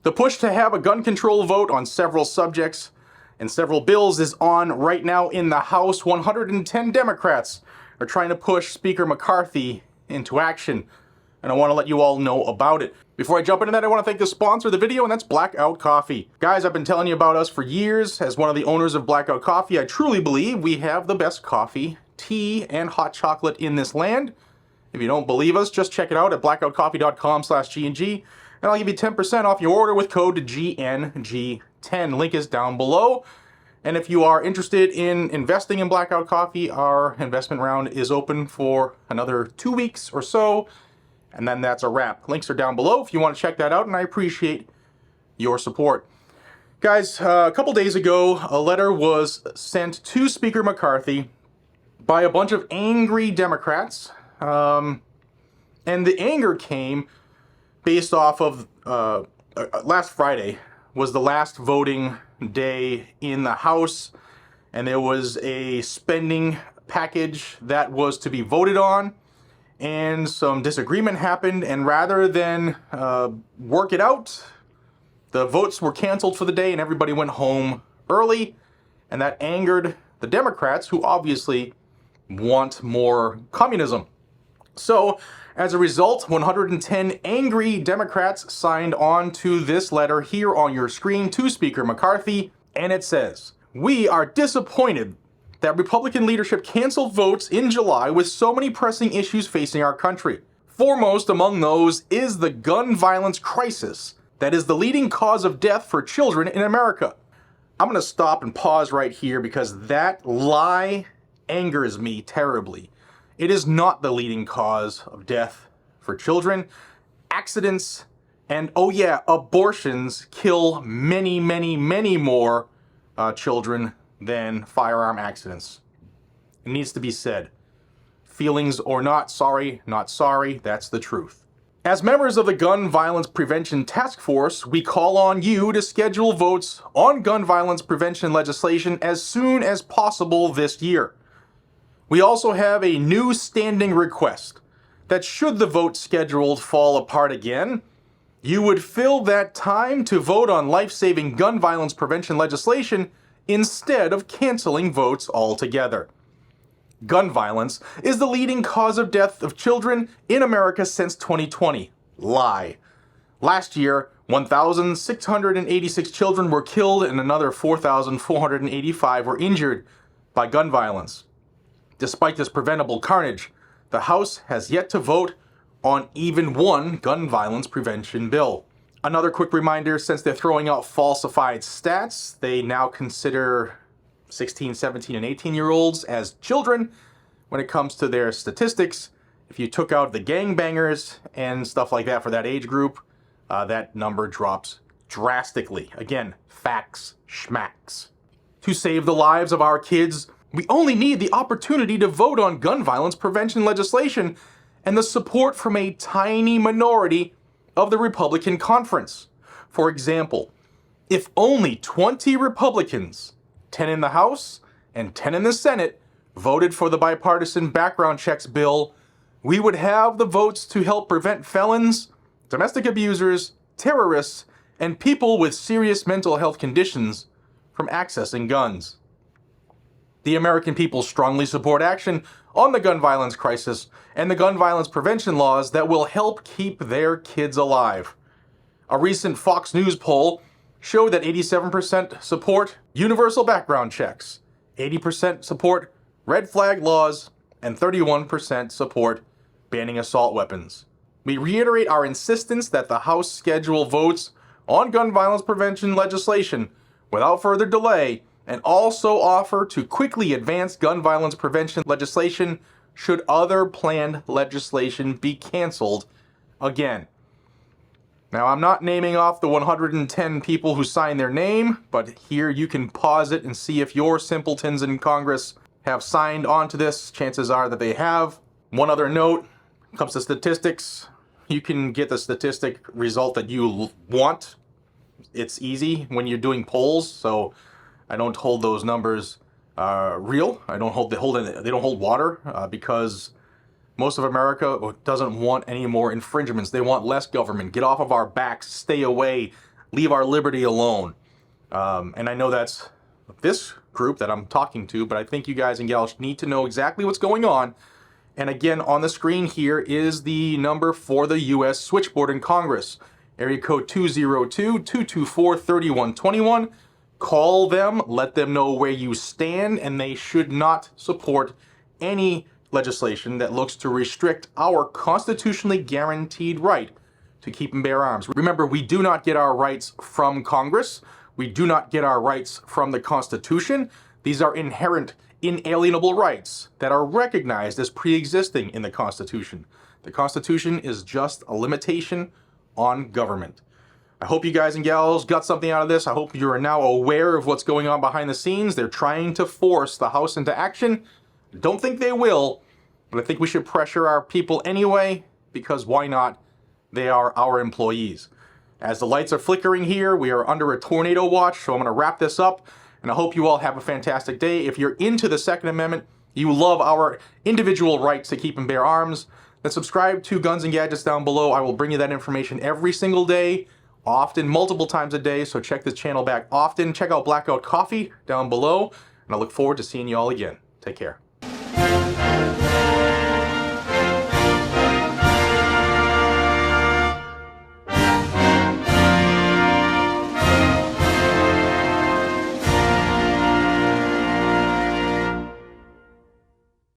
The push to have a gun control vote on several subjects and several bills is on right now in the House. 110 Democrats are trying to push Speaker McCarthy into action, and I want to let you all know about it. Before I jump into that, I want to thank the sponsor of the video, and that's Blackout Coffee. Guys, I've been telling you about us for years. As one of the owners of Blackout Coffee, I truly believe we have the best coffee, tea, and hot chocolate in this land. If you don't believe us, just check it out at blackoutcoffee.com/GNG, and I'll give you 10% off your order with code GNG10. Link is down below. And if you are interested in investing in Blackout Coffee, our investment round is open for another 2 weeks or so, and then that's a wrap. Links are down below if you want to check that out, and I appreciate your support. Guys, a couple days ago, a letter was sent to Speaker McCarthy by a bunch of angry Democrats, and the anger came based off of last Friday was the last voting day in the House, and there was a spending package that was to be voted on, and some disagreement happened, and rather than work it out, the votes were canceled for the day and everybody went home early, and that angered the Democrats, who obviously want more communism. So, as a result, 110 angry Democrats signed on to this letter here on your screen to Speaker McCarthy, and it says, "We are disappointed that Republican leadership canceled votes in July with so many pressing issues facing our country. Foremost among those is the gun violence crisis that is the leading cause of death for children in America." I'm going to stop and pause right here because that lie angers me terribly. It is not the leading cause of death for children. Accidents and, oh yeah, abortions kill many, many, many more children than firearm accidents. It needs to be said. Feelings or not sorry, that's the truth. As members of the Gun Violence Prevention Task Force, we call on you to schedule votes on gun violence prevention legislation as soon as possible this year. We also have a new standing request that should the vote scheduled fall apart again, you would fill that time to vote on life-saving gun violence prevention legislation instead of canceling votes altogether. Gun violence is the leading cause of death of children in America since 2020. Lie. Last year, 1,686 children were killed and another 4,485 were injured by gun violence. Despite this preventable carnage, the House has yet to vote on even one gun violence prevention bill. Another quick reminder, since they're throwing out falsified stats, they now consider 16, 17, and 18-year-olds as children when it comes to their statistics. If you took out the gangbangers and stuff like that for that age group, that number drops drastically. Again, facts, schmacks. To save the lives of our kids, we only need the opportunity to vote on gun violence prevention legislation and the support from a tiny minority of the Republican conference. For example, if only 20 Republicans, 10 in the House and 10 in the Senate, voted for the bipartisan background checks bill, we would have the votes to help prevent felons, domestic abusers, terrorists, and people with serious mental health conditions from accessing guns. The American people strongly support action on the gun violence crisis and the gun violence prevention laws that will help keep their kids alive. A recent Fox News poll showed that 87% support universal background checks, 80% support red flag laws, and 31% support banning assault weapons. We reiterate our insistence that the House schedule votes on gun violence prevention legislation without further delay, and also offer to quickly advance gun violence prevention legislation should other planned legislation be canceled again. Now, I'm not naming off the 110 people who signed their name, but here you can pause it and see if your simpletons in Congress have signed on to this. Chances are that they have. One other note, when it comes to statistics, you can get the statistic result that you want. It's easy when you're doing polls, so I don't hold those numbers real. They don't hold water because most of America doesn't want any more infringements. They want less government. Get off of our backs. Stay away. leave our liberty alone. And I know that's this group that I'm talking to, but I think you guys and gals need to know exactly what's going on. And again, on the screen here is the number for the U.S. switchboard in Congress. Area code 202-224-3121. Call them, let them know where you stand, and they should not support any legislation that looks to restrict our constitutionally guaranteed right to keep and bear arms. Remember, we do not get our rights from Congress. We do not get our rights from the Constitution. These are inherent, inalienable rights that are recognized as pre-existing in the Constitution. The Constitution is just a limitation on government. I hope you guys and gals got something out of this. I hope you are now aware of what's going on behind the scenes. They're trying to force the House into action. Don't think they will, but I think we should pressure our people anyway, because why not? They are our employees. As the lights are flickering here, we are under a tornado watch, so I'm going to wrap this up, and I hope you all have a fantastic day. If you're into the Second Amendment, you love our individual rights to keep and bear arms, then subscribe to Guns and Gadgets down below. I will bring you that information every single day, often multiple times a day, so check this channel back often. Check out Blackout Coffee down below, and I look forward to seeing you all again. Take care.